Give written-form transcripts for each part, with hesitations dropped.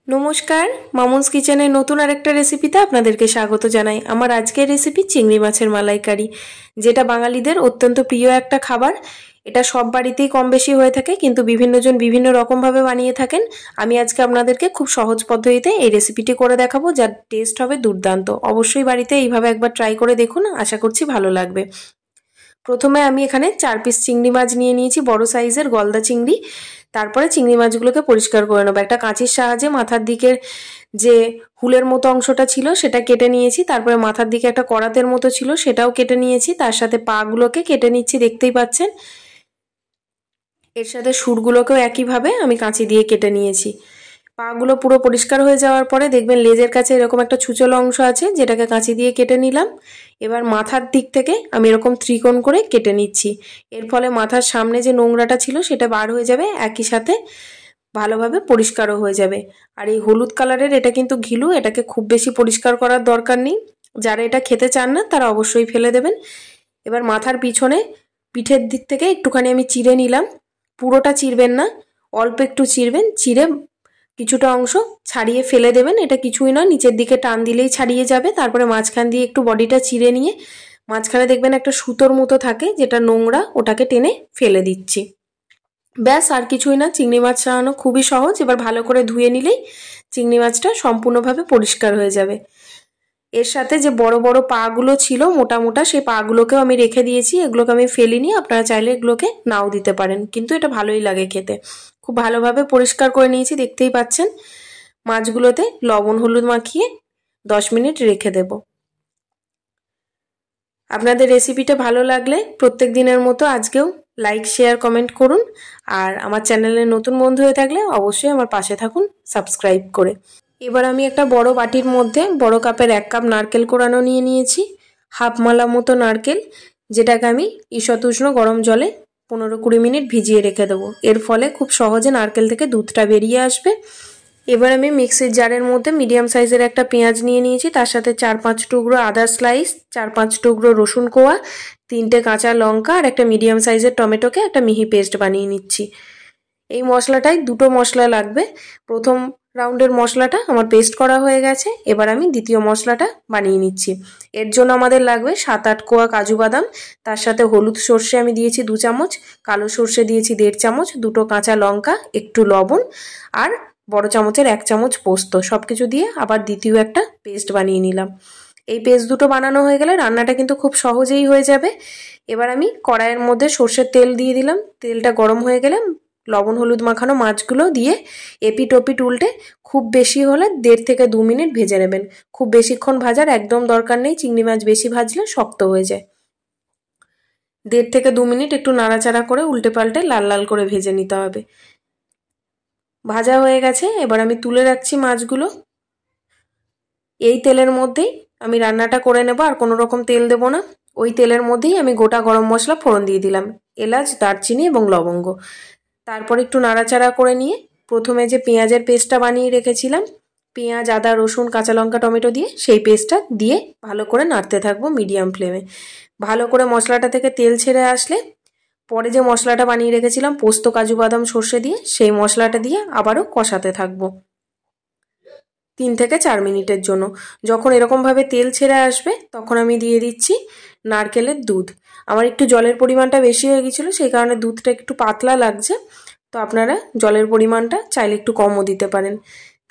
নমস্কার, মামুনস কিচেনের নতুন আরেকটা রেসিপিতে আপনাদেরকে স্বাগত জানাই। আমার আজকের রেসিপি চিংড়ি মাছের মালাইকারি, যেটা বাঙালিদের অত্যন্ত প্রিয় একটা খাবার। এটা সব বাড়িতেই কম বেশি হয়ে থাকে, কিন্তু বিভিন্নজন বিভিন্ন রকমভাবে বানিয়ে থাকেন। আমি আজকে আপনাদেরকে খুব সহজ পদ্ধতিতে এই রেসিপিটি করে দেখাবো, যার টেস্ট হবে দুর্দান্ত। অবশ্যই বাড়িতে এইভাবে একবার ট্রাই করে দেখুন, আশা করছি ভালো লাগবে। প্রথমে আমি এখানে 4 পিস চিংড়ি মাছ নিয়ে নিয়েছি, বড় সাইজের গলদা চিংড়ি। তারপরে চিংড়ি মাছগুলোকে পরিষ্কার করে নেবো। একটা কাঁচির সাহায্যে মাথার দিকের যে হুলের মতো অংশটা ছিল সেটা কেটে নিয়েছি। তারপরে মাথার দিকে একটা করাতের মতো ছিল সেটাও কেটে নিয়েছি। তার সাথে পাগুলোকে কেটে নিচ্ছি, দেখতেই পাচ্ছেন। এর সাথে সুরগুলোকেও একইভাবে আমি কাঁচি দিয়ে কেটে নিয়েছি। পাগুলো পুরো পরিষ্কার হয়ে যাওয়ার পরে দেখবেন লেজের কাছে এরকম একটা ছুচলো অংশ আছে, যেটাকে কাঁচি দিয়ে কেটে নিলাম। এবার মাথার দিক থেকে আমি এরকম ত্রিকোণ করে কেটে নিচ্ছি। এর ফলে মাথার সামনে যে নোংরাটা ছিল সেটা বার হয়ে যাবে, একই সাথে ভালোভাবে পরিষ্কারও হয়ে যাবে। আর এই হলুদ কালারের এটা কিন্তু ঘিলু, এটাকে খুব বেশি পরিষ্কার করার দরকার নেই। যারা এটা খেতে চান না তারা অবশ্যই ফেলে দেবেন। এবার মাথার পিছনে পিঠের দিক থেকে একটুখানি আমি চিড়ে নিলাম। পুরোটা চিরবেন না, অল্প একটু চিরবেন। চিড়ে কিছুটা অংশ ছাড়িয়ে ফেলে দেবেন। এটা কিছুই না, নিচের দিকে টান দিলেই ছাড়িয়ে যাবে। তারপরে মাঝখান দিয়ে একটু বডিটা চিড়ে নিয়ে মাঝখানে দেখবেন একটা সুতোর মতো থাকে, যেটা নোংরা, ওটাকে টেনে ফেলে দিচ্ছি। ব্যাস, আর কিছুই না। চিংড়ি মাছ ছাড়ানো খুবই সহজ। এবার ভালো করে ধুয়ে নিলেই চিংড়ি মাছটা সম্পূর্ণভাবে পরিষ্কার হয়ে যাবে। এর সাথে যে বড় বড় পাগুলো ছিল মোটা মোটা, সেই পাগুলোকেও আমি রেখে দিয়েছি। এগুলোকে আমি ফেলিনি, আপনারা চাইলে এগুলোকে নাও দিতে পারেন, কিন্তু এটা ভালোই লাগে খেতে। খুব ভালোভাবে পরিষ্কার করে নিয়েছি, দেখতেই পাচ্ছেন। মাছগুলোতে লবণ হলুদ মাখিয়ে 10 মিনিট রেখে দেব। আপনাদের রেসিপিটা ভালো লাগলে প্রত্যেক দিনের মতো আজকেও লাইক শেয়ার কমেন্ট করুন। আর আমার চ্যানেলে নতুন বন্ধু হয়ে থাকলে অবশ্যই আমার পাশে থাকুন সাবস্ক্রাইব করে। এবার আমি একটা বড় বাটির মধ্যে বড় কাপের 1 কাপ নারকেল কোড়ানো নিয়ে নিয়েছি, হাফ মালা মতো নারকেল, যেটাকে আমি ঈষৎ উষ্ণ গরম জলে 15-20 মিনিট ভিজিয়ে রেখে দেবো। এর ফলে খুব সহজে নারকেল থেকে দুধটা বেরিয়ে আসবে। এবার আমি মিক্সির জারের মধ্যে মিডিয়াম সাইজের একটা পেঁয়াজ নিয়ে নিয়েছি, তার সাথে 4-5 টুকরো আদা স্লাইস, 4-5 টুকরো রসুন কোয়া, 3টে কাঁচা লঙ্কা আর একটা মিডিয়াম সাইজের টমেটোকে একটা মিহি পেস্ট বানিয়ে নিচ্ছি। এই মশলাটাই 2টো মশলা লাগবে। প্রথম রাউন্ডের মশলাটা আমার পেস্ট করা হয়ে গেছে, এবার আমি দ্বিতীয় মশলাটা বানিয়ে নিচ্ছি। এর জন্য আমাদের লাগবে 7-8 কোয়া কাজু বাদাম, তার সাথে হলুদ সর্ষে আমি দিয়েছি 2 চামচ, কালো সর্ষে দিয়েছি 1.5 চামচ, 2টো কাঁচা লঙ্কা, একটু লবণ আর বড় চামচের 1 চামচ পোস্ত, সবকিছু দিয়ে আবার দ্বিতীয় একটা পেস্ট বানিয়ে নিলাম। এই পেস্ট দুটো বানানো হয়ে গেলে রান্নাটা কিন্তু খুব সহজেই হয়ে যাবে। এবার আমি কড়াইয়ের মধ্যে সর্ষের তেল দিয়ে দিলাম। তেলটা গরম হয়ে গেলে লবণ হলুদ মাখানো মাছগুলো দিয়ে এপিট ওপিট উল্টে খুব বেশি হলে 1.5 থেকে 2 মিনিট ভেজে নেবেন। খুব বেশিক্ষণ ভাজার একদম দরকার নেই, চিংড়ি মাছ বেশি ভাজলে শক্ত হয়ে যায়। 1.5 থেকে 2 মিনিট একটু নাড়াচাড়া করে উল্টে পাল্টে লাল লাল করে ভেজে নিতে হবে। ভাজা হয়ে গেছে, এবার আমি তুলে রাখছি মাছগুলো। এই তেলের মধ্যেই আমি রান্নাটা করে নেব, আর কোনো রকম তেল দেব না। ওই তেলের মধ্যেই আমি গোটা গরম মশলা ফোড়ন দিয়ে দিলাম, এলাচ, দারচিনি এবং লবঙ্গ। তারপর একটু নাড়াচাড়া করে নিয়ে প্রথমে যে পেঁয়াজের পেস্টটা বানিয়ে রেখেছিলাম, পেঁয়াজ, আদা, রসুন, কাঁচা লঙ্কা, টমেটো দিয়ে সেই পেস্টটা দিয়ে ভালো করে নাড়তে থাকবো মিডিয়াম ফ্লেমে। ভালো করে মশলাটা থেকে তেল ছেড়ে আসলে পরে যে মশলাটা বানিয়ে রেখেছিলাম পোস্ত, কাজু বাদাম, সর্ষে দিয়ে, সেই মশলাটা দিয়ে আবারও কষাতে থাকবো 3 থেকে 4 মিনিটের জন্য। যখন এরকমভাবে তেল ছেড়ে আসবে তখন আমি দিয়ে দিচ্ছি নারকেলের দুধ। আমার একটু জলের পরিমাণটা বেশি হয়ে গেছিলো, সেই কারণে দুধটা একটু পাতলা লাগছে, তো আপনারা জলের পরিমাণটা চাইলে একটু কমও দিতে পারেন।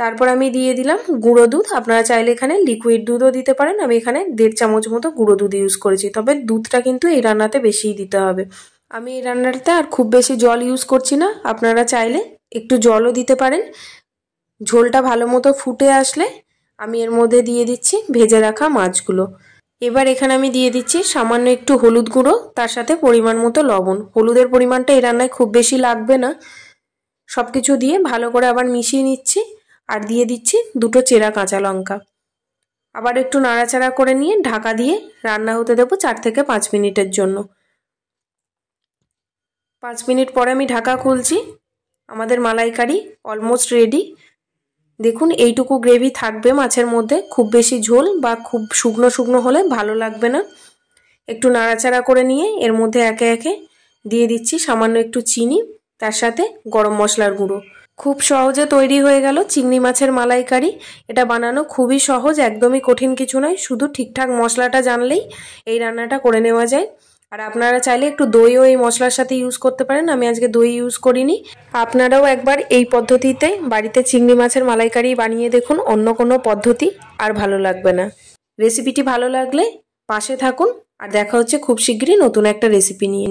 তারপর আমি দিয়ে দিলাম গুঁড়ো দুধ। আপনারা চাইলে এখানে লিকুইড দুধও দিতে পারেন। আমি এখানে 1.5 চামচ মতো গুঁড়ো দুধ ইউজ করেছি, তবে দুধটা কিন্তু এই রান্নাতে বেশিই দিতে হবে। আমি এই রান্নাটাতে আর খুব বেশি জল ইউজ করছি না, আপনারা চাইলে একটু জলও দিতে পারেন। ঝোলটা ভালো মতো ফুটে আসলে আমি এর মধ্যে দিয়ে দিচ্ছি ভেজে রাখা মাছগুলো। এবার এখানে আমি দিয়ে দিচ্ছি সামান্য একটু হলুদ গুঁড়ো, তার সাথে পরিমাণ মতো লবণ। হলুদের পরিমাণটা এই রান্নায় খুব বেশি লাগবে না। সব কিছু দিয়ে ভালো করে আবার মিশিয়ে নিচ্ছি, আর দিয়ে দিচ্ছি 2টো চেরা কাঁচা লঙ্কা। আবার একটু নাড়াচাড়া করে নিয়ে ঢাকা দিয়ে রান্না হতে দেবো 4 থেকে 5 মিনিটের জন্য। 5 মিনিট পরে আমি ঢাকা খুলছি। আমাদের মালাইকারি অলমোস্ট রেডি। দেখুন এইটুকু গ্রেভি থাকবে মাছের মধ্যে, খুব বেশি ঝোল বা খুব শুকনো শুকনো হলে ভালো লাগবে না। একটু নাড়াচাড়া করে নিয়ে এর মধ্যে একে একে দিয়ে দিচ্ছি সামান্য একটু চিনি, তার সাথে গরম মশলার গুঁড়ো। খুব সহজে তৈরি হয়ে গেল চিংড়ি মাছের মালাইকারি। এটা বানানো খুবই সহজ, একদমই কঠিন কিছু নয়, শুধু ঠিকঠাক মশলাটা জানলেই এই রান্নাটা করে নেওয়া যায়। আর আপনারা চাইলে একটু দইও এই মশলার সাথে ইউজ করতে পারেন, আমি আজকে দই ইউজ করিনি। আপনারাও একবার এই পদ্ধতিতে বাড়িতে চিংড়ি মাছের মালাইকারি বানিয়ে দেখুন, অন্য কোনো পদ্ধতি আর ভালো লাগবে না। রেসিপিটি ভালো লাগলে পাশে থাকুন, আর দেখা হচ্ছে খুব শীঘ্রই নতুন একটা রেসিপি নিয়ে।